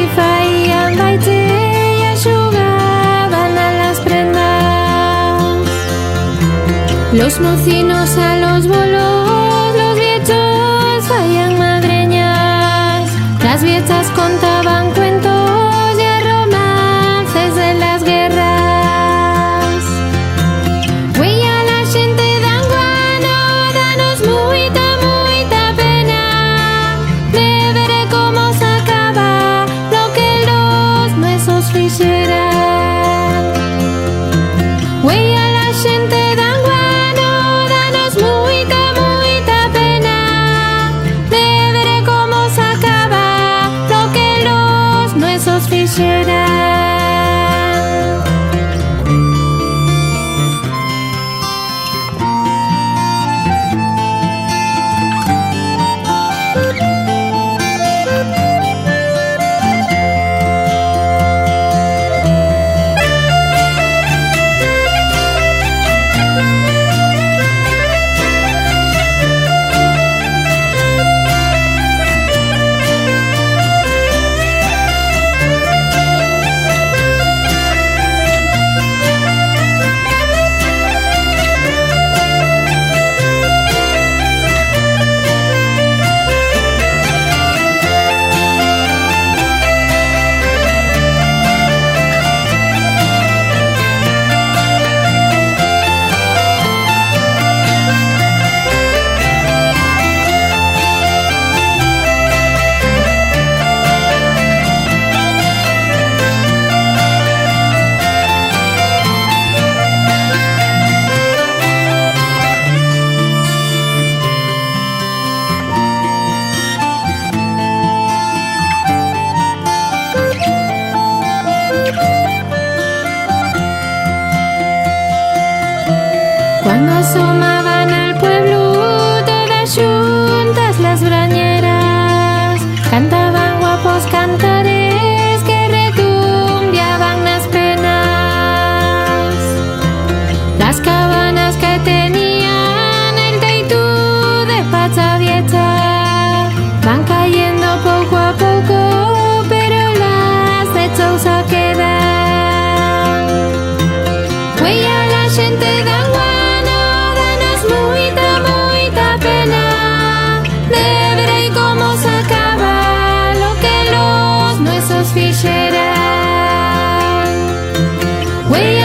y faían baite y ayudaban a las prendas. Los mocinos a los bolos, los viejos faían madreñas. Las viejas contaban cuentos y romances de las guerras. Güey a la gente d'Anguano, danos muita pena de ver cómo se acaba lo que los nuestros fixeran. Güey a la gente d'Anguano, danos muita pena de ver cómo se acaba lo que los nuestros fixeran. Cuando asomaban al pueblo todas juntas las brañeras, cantaban guapos cantares que retumbiaban las penas. Las cabanas que tenían el teitú de pacha vieja van cayendo poco a poco, pero las de Chousa quedan. Güey a la gente d'Anguano, danos muita pena de ver cómo se acaba lo que los nuestros fixeran. Güey